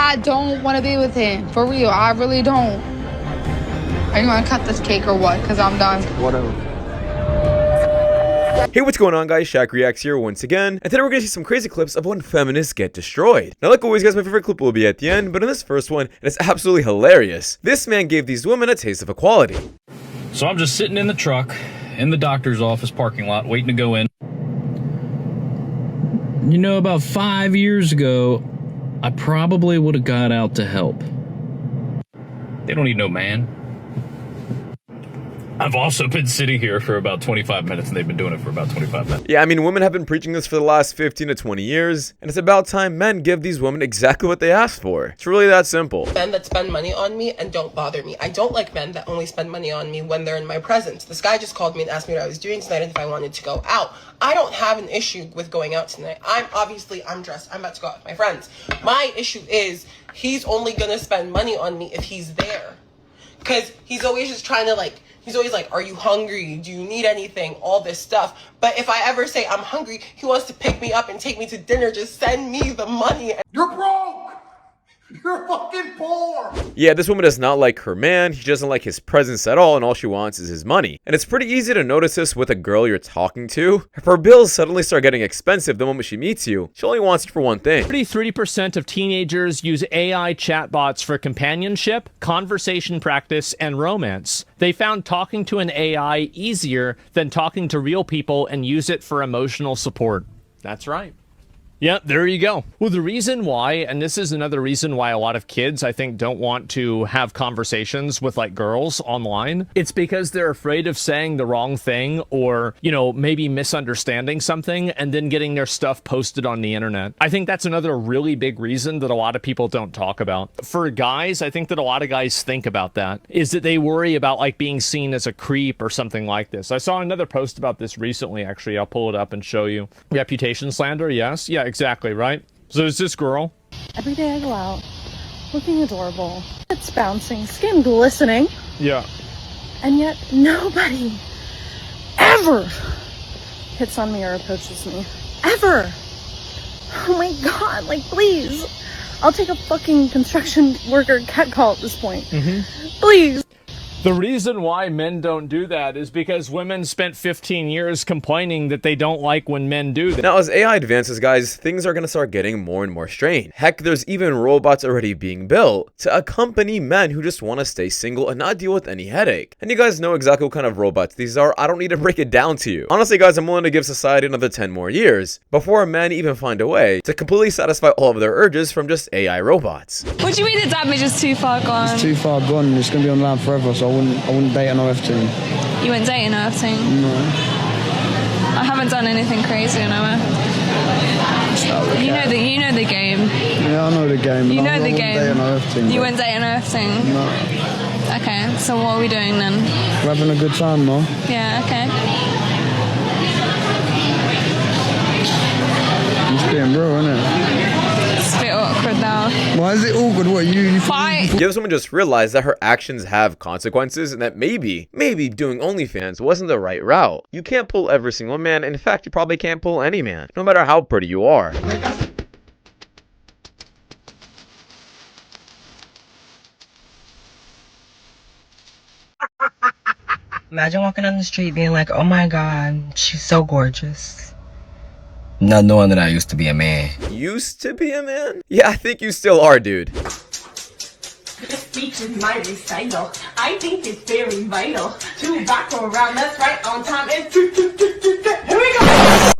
I don't want to be with him. For real, I really don't. Are you going to cut this cake or what? Because I'm done. Whatever. Hey, what's going on, guys? Shak-Reacts here once again, and today we're gonna see some crazy clips of when feminists get destroyed. Now, like always, guys, my favorite clip will be at the end, but in this first one, it's absolutely hilarious. This man gave these women a taste of equality. So I'm just sitting in the truck in the doctor's office parking lot waiting to go in. You know, about 5 years ago, I probably would have got out to help. They don't need no man. I've also been sitting here for about 25 minutes, and they've been doing it for about 25 minutes. Yeah, I mean, women have been preaching this for the last 15 to 20 years, and it's about time men give these women exactly what they asked for. It's really that simple. Men that spend money on me and don't bother me. I don't like men that only spend money on me when they're in my presence. This guy just called me and asked me what I was doing tonight and if I wanted to go out. I don't have an issue with going out tonight. I'm dressed. I'm about to go out with my friends. My issue is he's only gonna spend money on me if he's there. Because he's always just trying to he's always like, are you hungry? Do you need anything? All this stuff. But if I ever say I'm hungry, he wants to pick me up and take me to dinner. Just send me the money. You're broke! You're fucking poor! Yeah, this woman does not like her man, he doesn't like his presence at all, and all she wants is his money. And it's pretty easy to notice this with a girl you're talking to. If her bills suddenly start getting expensive the moment she meets you, she only wants it for one thing. 33% of teenagers use AI chatbots for companionship, conversation practice, and romance. They found talking to an AI easier than talking to real people and use it for emotional support. That's right. Yeah, there you go. Well, the reason why, and this is another reason why a lot of kids, I think, don't want to have conversations with, girls online, it's because they're afraid of saying the wrong thing or, maybe misunderstanding something and then getting their stuff posted on the internet. I think that's another really big reason that a lot of people don't talk about. For guys, I think that a lot of guys think about that, is that they worry about, being seen as a creep or something like this. I saw another post about this recently, actually. I'll pull it up and show you. Reputation slander, yes? Yeah, exactly, right? So is this girl? Every day I go out, looking adorable. It's bouncing, skin glistening. Yeah. And yet nobody ever hits on me or approaches me. Ever. Oh my god, please. I'll take a fucking construction worker catcall at this point. Please. The reason why men don't do that is because women spent 15 years complaining that they don't like when men do that. Now, as AI advances, guys, things are going to start getting more and more strained. Heck, there's even robots already being built to accompany men who just want to stay single and not deal with any headache. And you guys know exactly what kind of robots these are. I don't need to break it down to you. Honestly, guys, I'm willing to give society another 10 more years before men even find a way to completely satisfy all of their urges from just AI robots. What do you mean the damage is too far gone? It's too far gone. It's going to be online forever, so I wouldn't date an OF team. You wouldn't date an OF team? No. I haven't done anything crazy in OF. You know the game. Yeah, I know the game. You know the game. Date an OF team, you wouldn't date an OF team? No. Okay, so what are we doing then? We're having a good time, no? Yeah, okay. It's being real, isn't it? It's a bit awkward now. Why is it awkward? What, you Fight! Yeah, this woman just realized that her actions have consequences and that maybe doing OnlyFans wasn't the right route. You can't pull every single man. In fact, you probably can't pull any man, no matter how pretty you are. Imagine walking on the street being like, oh my god, she's so gorgeous. Not knowing that I used to be a man. Used to be a man? Yeah, I think you still are, dude. This speech is my recital. I think it's very vital to rock around. That's right on time. And here we go.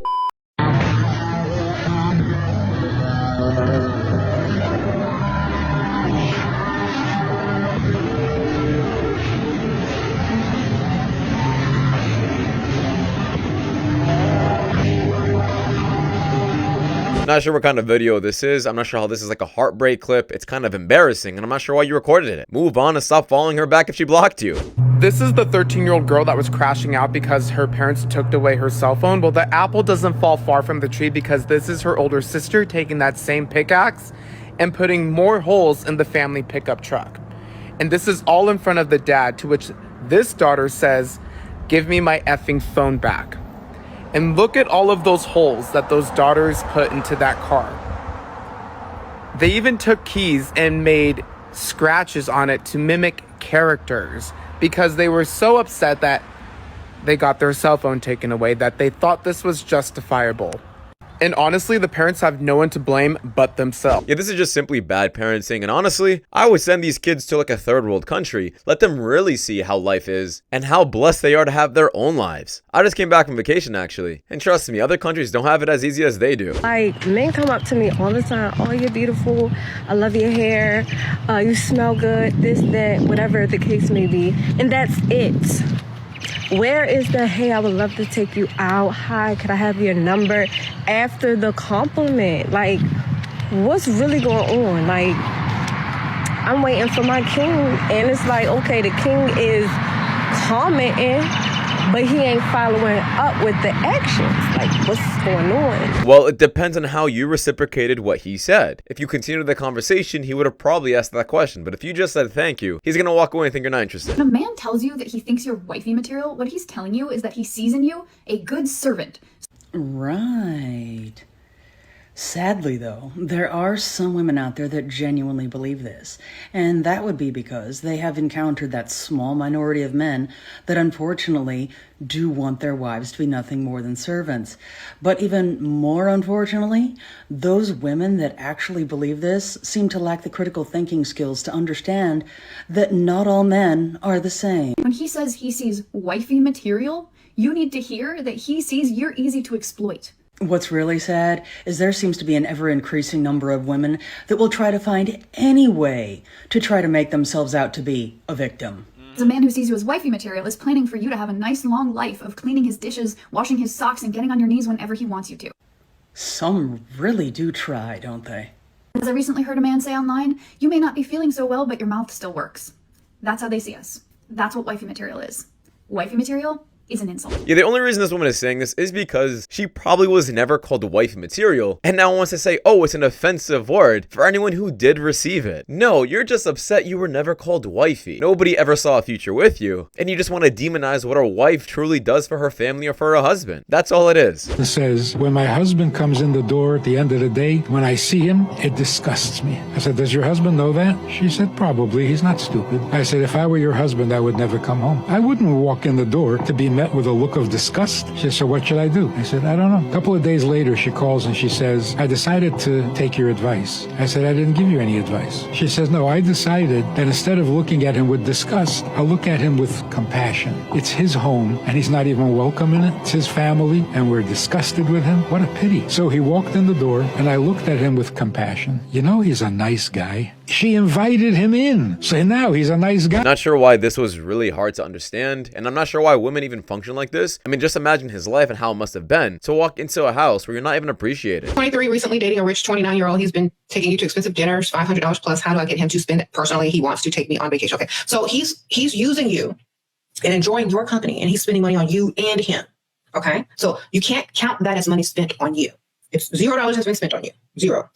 Not sure what kind of video this is. I'm not sure how this is like a heartbreak clip. It's kind of embarrassing, and I'm not sure why you recorded it. Move on and stop following her back if she blocked you. This is the 13-year-old girl that was crashing out because her parents took away her cell phone. Well, the apple doesn't fall far from the tree because this is her older sister taking that same pickaxe and putting more holes in the family pickup truck. And this is all in front of the dad, to which this daughter says, "Give me my effing phone back." And look at all of those holes that those daughters put into that car. They even took keys and made scratches on it to mimic characters because they were so upset that they got their cell phone taken away that they thought this was justifiable. And honestly, the parents have no one to blame but themselves. Yeah, this is just simply bad parenting, and honestly, I would send these kids to like a third world country, let them really see how life is, and how blessed they are to have their own lives. I just came back from vacation actually, and trust me, other countries don't have it as easy as they do. Like, men come up to me all the time, oh, you're beautiful, I love your hair, you smell good, this, that, whatever the case may be, and that's it. Where is the, hey, I would love to take you out, hi, could I have your number, after the compliment? Like, what's really going on? Like, I'm waiting for my king, and it's like, okay, the king is commenting, but he ain't following up with the actions. Like, what's going on? Well, it depends on how you reciprocated what he said. If you continued the conversation, he would have probably asked that question. But if you just said thank you, he's gonna walk away and think you're not interested. When a man tells you that he thinks you're wifey material, what he's telling you is that he sees in you a good servant. Right. Sadly, though, there are some women out there that genuinely believe this, and that would be because they have encountered that small minority of men that unfortunately do want their wives to be nothing more than servants. But even more unfortunately, those women that actually believe this seem to lack the critical thinking skills to understand that not all men are the same. When he says he sees wifey material, you need to hear that he sees you're easy to exploit. What's really sad is there seems to be an ever-increasing number of women that will try to find any way to try to make themselves out to be a victim. The man who sees you as wifey material is planning for you to have a nice long life of cleaning his dishes, washing his socks, and getting on your knees whenever he wants you to. Some really do try, don't they? As I recently heard a man say online, you may not be feeling so well, but your mouth still works. That's how they see us. That's what wifey material is. Wifey material is an insult. Yeah, the only reason this woman is saying this is because she probably was never called wife material and now wants to say, oh, it's an offensive word for anyone who did receive it. No, you're just upset you were never called wifey. Nobody ever saw a future with you, and you just want to demonize what a wife truly does for her family or for her husband. That's all it is. It says, when my husband comes in the door at the end of the day, when I see him, it disgusts me. I said, does your husband know that? She said, probably. He's not stupid. I said, if I were your husband, I would never come home. I wouldn't walk in the door to be met with a look of disgust. She said, so what should I do? I said, I don't know. A couple of days later, she calls and she says, I decided to take your advice. I said, I didn't give you any advice. She says, no, I decided that instead of looking at him with disgust, I'll look at him with compassion. It's his home and he's not even welcome in it. It's his family and we're disgusted with him. What a pity. So he walked in the door and I looked at him with compassion. You know, he's a nice guy. She invited him in. So now he's a nice guy. Not sure why this was really hard to understand, and I'm not sure why women even function like this. I mean, just imagine his life and how it must have been to walk into a house where you're not even appreciated. 23, recently dating a rich 29-year-old. He's been taking you to expensive dinners, $500 plus. How do I get him to spend it? Personally, he wants to take me on vacation. Okay, so he's using you and enjoying your company, and he's spending money on you and him. Okay, so you can't count that as money spent on you. It's $0 has been spent on you. Zero.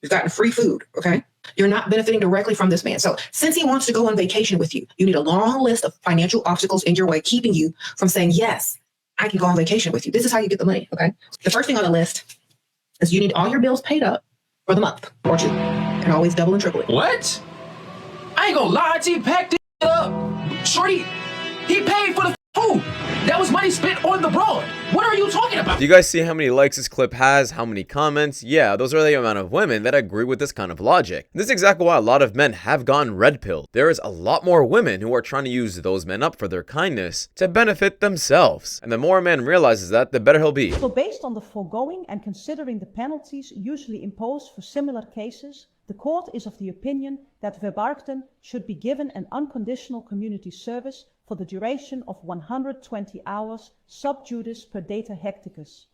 You've gotten free food. Okay. You're not benefiting directly from this man. So since he wants to go on vacation with you, you need a long list of financial obstacles in your way, keeping you from saying, yes, I can go on vacation with you. This is how you get the money. Okay. The first thing on the list is you need all your bills paid up for the month or two, and always double and triple it. What? I ain't gonna lie to you, packed this up. Shorty, he paid for the food. That was money spent on the broad. What are you talking about? Do you guys see how many likes this clip has? How many comments? Yeah, those are the amount of women that agree with this kind of logic. This is exactly why a lot of men have gone red pilled. There is a lot more women who are trying to use those men up for their kindness to benefit themselves. And the more a man realizes that, the better he'll be. So based on the foregoing and considering the penalties usually imposed for similar cases, the court is of the opinion that Verbarkten should be given an unconditional community service for the duration of 120 hours sub judice per data hecticus.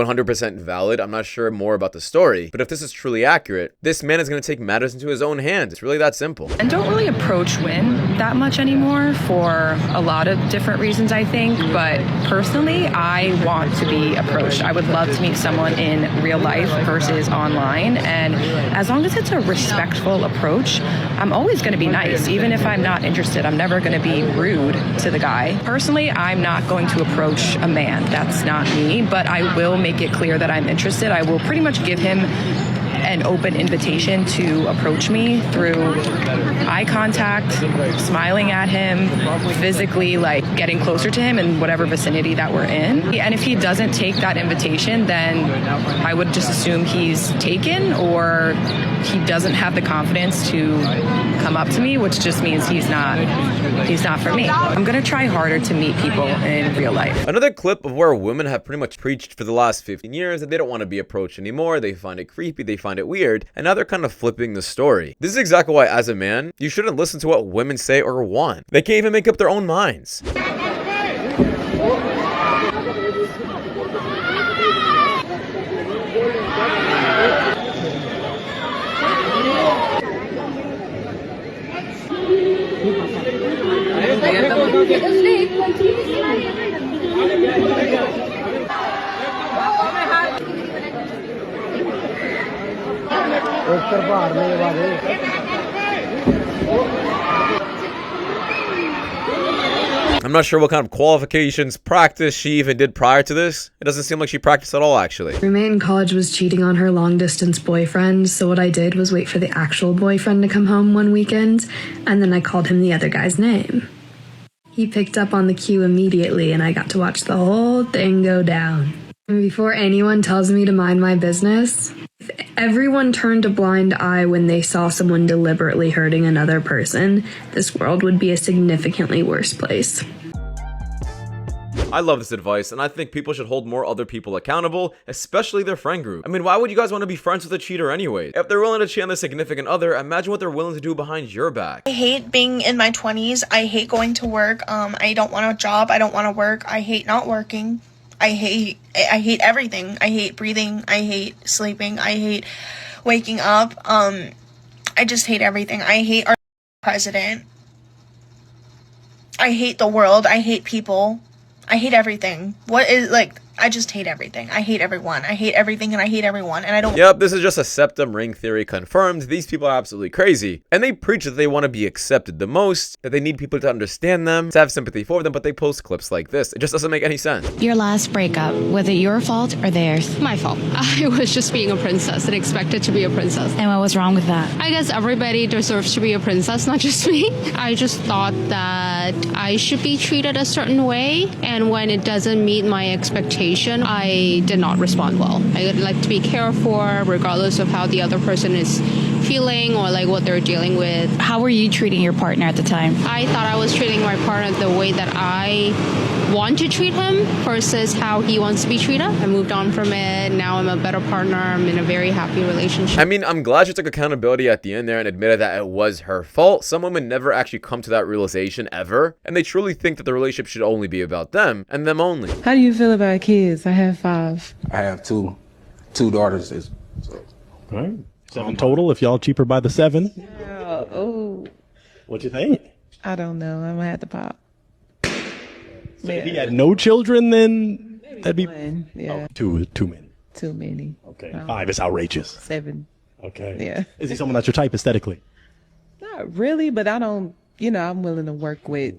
100% valid. I'm not sure more about the story, but if this is truly accurate, this man is going to take matters into his own hands. It's really that simple. And don't really approach women that much anymore for a lot of different reasons, I think. But personally, I want to be approached. I would love to meet someone in real life versus online. And as long as it's a respectful approach, I'm always going to be nice. Even if I'm not interested, I'm never going to be rude to the guy. Personally, I'm not going to approach a man. That's not me, but I will make it clear that I'm interested. I will pretty much give him an open invitation to approach me through eye contact, smiling at him, physically like getting closer to him in whatever vicinity that we're in. And if he doesn't take that invitation, then I would just assume he's taken or he doesn't have the confidence to come up to me, which just means he's not for me. I'm gonna try harder to meet people in real life. Another clip of where women have pretty much preached for the last 15 years that they don't want to be approached anymore, they find it creepy, they find it weird, and now they're kind of flipping the story. This is exactly why, as a man, you shouldn't listen to what women say or want. They can't even make up their own minds. I'm not sure what kind of qualifications, practice she even did prior to this. It doesn't seem like she practiced at all, actually. Roommate in college was cheating on her long-distance boyfriend, so what I did was wait for the actual boyfriend to come home one weekend, and then I called him the other guy's name. He picked up on the cue immediately, and I got to watch the whole thing go down. And before anyone tells me to mind my business, if everyone turned a blind eye when they saw someone deliberately hurting another person, this world would be a significantly worse place. I love this advice, and I think people should hold more other people accountable, especially their friend group. I mean, why would you guys want to be friends with a cheater anyway? If they're willing to cheat on their significant other, imagine what they're willing to do behind your back. I hate being in my 20s. I hate going to work. I don't want a job. I don't want to work. I hate not working. I hate everything. I hate breathing. I hate sleeping. I hate waking up. I just hate everything. I hate our president. I hate the world. I hate people. I hate everything. I just hate everything. I hate everyone. I hate everything and I hate everyone. And I don't. Yep, this is just a septum ring theory confirmed. These people are absolutely crazy. And they preach that they want to be accepted the most, that they need people to understand them, to have sympathy for them, but they post clips like this. It just doesn't make any sense. Your last breakup, was it your fault or theirs? My fault. I was just being a princess and expected to be a princess. And what was wrong with that? I guess everybody deserves to be a princess, not just me. I just thought that I should be treated a certain way, and when it doesn't meet my expectation, I did not respond well. I would like to be cared for regardless of how the other person is feeling or like what they're dealing with. How were you treating your partner at the time? I thought I was treating my partner the way that I want to treat him versus how he wants to be treated. I moved on from it. Now I'm a better partner. I'm in a very happy relationship. I mean, I'm glad she took accountability at the end there and admitted that it was her fault. Some women never actually come to that realization ever, and they truly think that the relationship should only be about them and them only. How do you feel about kids? I have 5. I have two daughters. So. All right. 7 total if y'all cheaper by the 7. Oh. What you think? I don't know. I'm gonna have to pop. So if he had no children, then that'd be 1. Yeah. Too many. Too many. Okay. 5 is outrageous. 7. Okay. Yeah. Is he someone that's your type aesthetically? Not really, but I don't. I'm willing to work with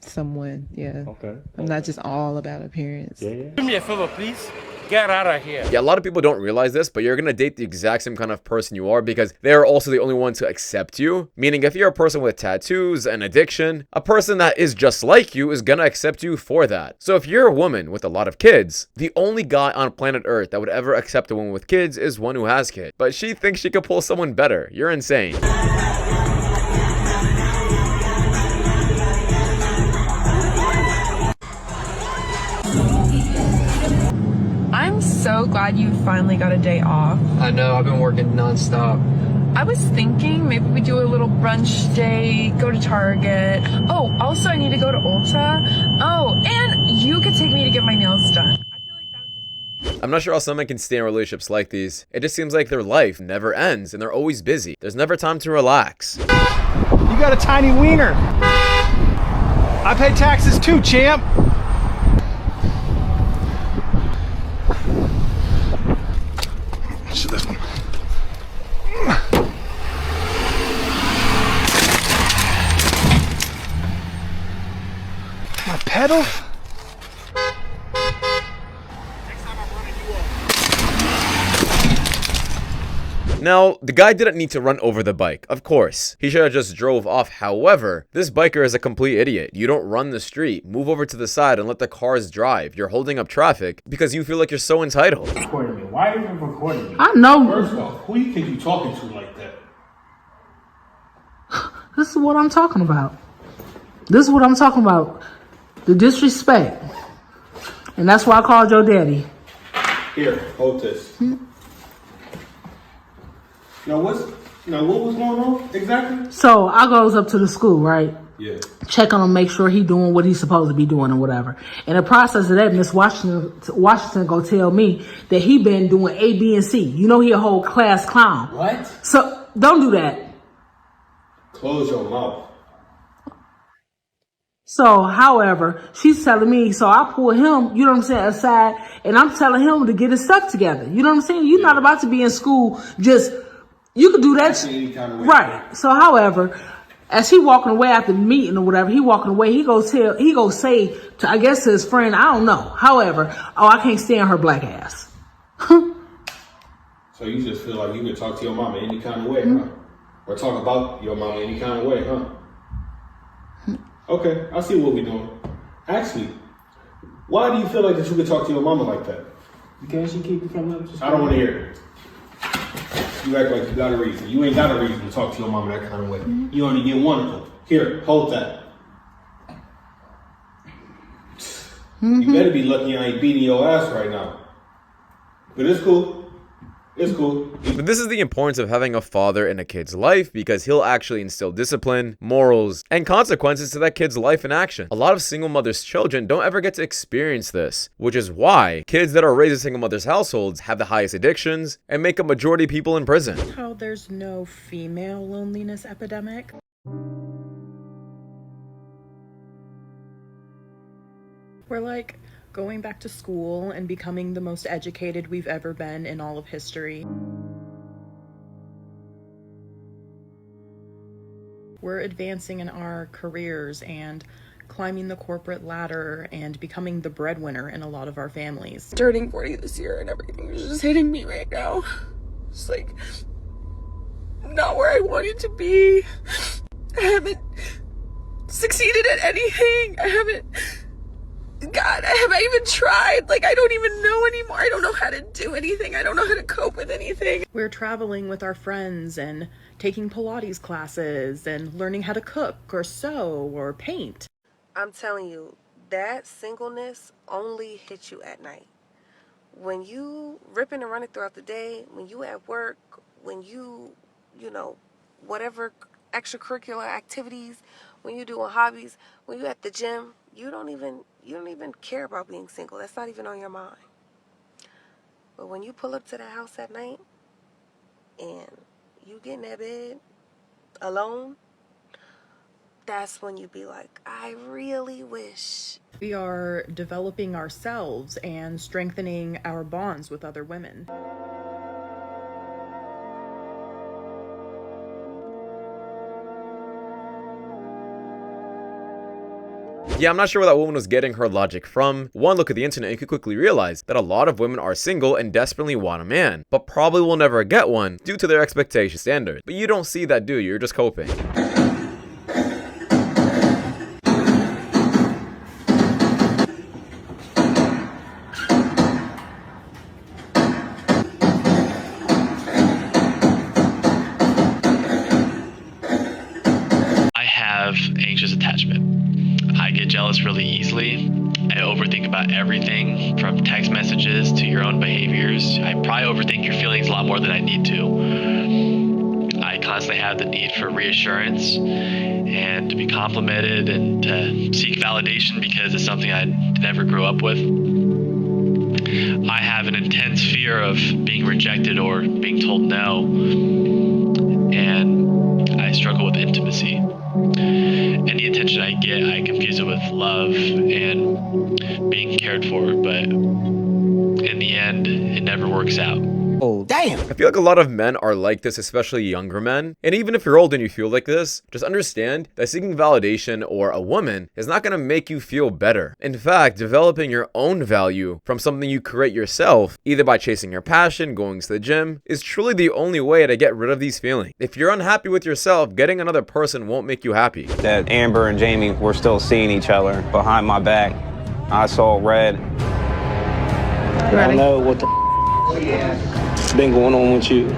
someone. Yeah. Okay. I'm not just all about appearance. Yeah. Do me a favor, please. Get out of here. Yeah, a lot of people don't realize this, but you're gonna date the exact same kind of person you are because they're also the only one to accept you. Meaning, if you're a person with tattoos and addiction, a person that is just like you is gonna accept you for that. So if you're a woman with a lot of kids, the only guy on planet Earth that would ever accept a woman with kids is one who has kids. But she thinks she could pull someone better. You're insane. I'm so glad you finally got a day off. I know, I've been working nonstop. I was thinking maybe we do a little brunch day, go to Target. Oh, also I need to go to Ulta. Oh, and you could take me to get my nails done. I'm not sure how someone can stay in relationships like these. It just seems like their life never ends and they're always busy. There's never time to relax. You got a tiny wiener. I pay taxes too, champ. This one. My pedal? Now, the guy didn't need to run over the bike, of course. He should have just drove off. However, this biker is a complete idiot. You don't run the street, move over to the side and let the cars drive. You're holding up traffic because you feel like you're so entitled. Recording me. Why are you recording me? I know. First off, who you think you're talking to like that? This is what I'm talking about. This is what I'm talking about. The disrespect. And that's why I called your daddy. Here, hold this. Now what was going on exactly? So I goes up to the school, right? Yeah. Check on him, make sure he doing what he's supposed to be doing or whatever. In the process of that, Miss Washington go tell me that he been doing A, B, and C. You know he a whole class clown. What? So don't do that. Close your mouth. So, however, she's telling me, so I pull him, you know what I'm saying, aside, and I'm telling him to get his stuff together. You know what I'm saying? You're not about to be in school just, you could do that. Right. So, however, as he walking away after the meeting or whatever, he walking away, he go say to, I guess, to his friend, I don't know. However, oh, I can't stand her black ass. So you just feel like you can talk to your mama any kind of way, huh? Or talk about your mama any kind of way, huh? Okay, I see what we're doing. Actually, why do you feel like that you could talk to your mama like that? Because she keep it from up. I don't want to hear it. You act like you got a reason. You ain't got a reason to talk to your mama that kind of way. You only get one of them. Here, hold that. You better be lucky I ain't beating your ass right now. But it's cool. It's cool. But this is the importance of having a father in a kid's life, because he'll actually instill discipline, morals, and consequences to that kid's life in action. A lot of single mothers' children don't ever get to experience this, which is why kids that are raised in single mothers' households have the highest addictions and make a majority of people in prison. How there's no female loneliness epidemic. We're like going back to school and becoming the most educated we've ever been in all of history. We're advancing in our careers and climbing the corporate ladder and becoming the breadwinner in a lot of our families. Turning 40 this year and everything is just hitting me right now. It's like not where I wanted to be. I haven't succeeded at anything. God, have I even tried? Like, I don't even know anymore. I don't know how to do anything. I don't know how to cope with anything. We're traveling with our friends and taking Pilates classes and learning how to cook or sew or paint. I'm telling you, that singleness only hits you at night. When you ripping and running throughout the day, when you at work, when you know, whatever extracurricular activities, when you doing hobbies, when you at the gym, you don't even care about being single. That's not even on your mind. But when you pull up to the house at night and you get in that bed alone, that's when you be like, I really wish. We are developing ourselves and strengthening our bonds with other women. Yeah, I'm not sure where that woman was getting her logic from. One look at the internet and you could quickly realize that a lot of women are single and desperately want a man, but probably will never get one due to their expectation standard. But you don't see that, do you? You're just coping. I have anxious attachment. I get jealous really easily. I overthink about everything from text messages to your own behaviors. I probably overthink your feelings a lot more than I need to. I constantly have the need for reassurance and to be complimented and to seek validation because it's something I never grew up with. I have an intense fear of being rejected or being told no, and I struggle with intimacy. Any attention I get, I confuse it with love and being cared for, but in the end, it never works out. Oh, damn. I feel like a lot of men are like this, especially younger men. And even if you're old and you feel like this, just understand that seeking validation or a woman is not going to make you feel better. In fact, developing your own value from something you create yourself, either by chasing your passion, going to the gym, is truly the only way to get rid of these feelings. If you're unhappy with yourself, getting another person won't make you happy. That Amber and Jamie were still seeing each other behind my back. I saw red. I don't know what the been going on with you.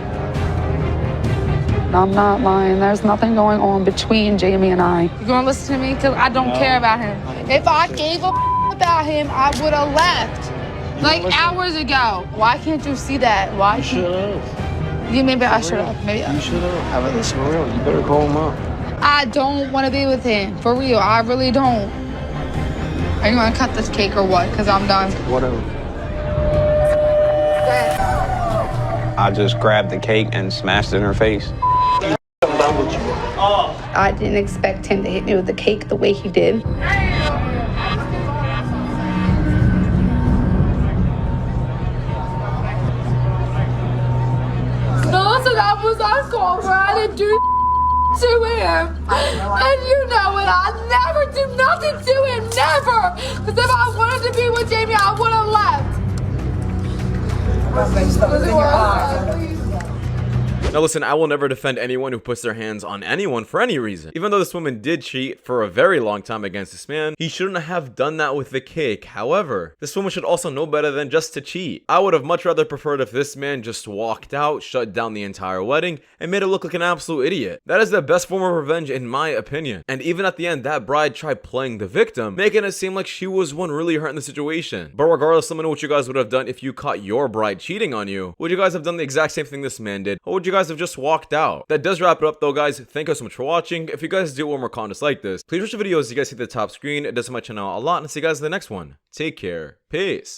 I'm not lying. There's nothing going on between Jamie and I. You gonna listen to me? Because I don't care about him. If I gave a about him, I would have left. Like hours ago. Why can't you see that? Why? Shut up. Yeah, maybe I should have. Maybe you should have. I really should. For real, you better call him up. I don't want to be with him. For real, I really don't. Are you gonna cut this cake or what? Because I'm done. Whatever. I just grabbed the cake and smashed it in her face. I didn't expect him to hit me with the cake the way he did. No, so that was our call where I didn't do to him. And you know it, I never do nothing to him, never. Because if I wanted to be with Jamie, I would have left. Now listen, I will never defend anyone who puts their hands on anyone for any reason. Even though this woman did cheat for a very long time against this man, he shouldn't have done that with the cake. However, this woman should also know better than just to cheat. I would have much rather preferred if this man just walked out, shut down the entire wedding, and made it look like an absolute idiot. That is the best form of revenge in my opinion. And even at the end, that bride tried playing the victim, making it seem like she was one really hurt in the situation. But regardless, let me know what you guys would have done if you caught your bride cheating on you. Would you guys have done the exact same thing this man did? Or would you guys have just walked out? That does wrap it up though, guys. Thank you so much for watching. If you guys do want more content like this, please watch the videos you guys see at the top screen. It does help my channel a lot, and I'll see you guys in the next one. Take care. Peace.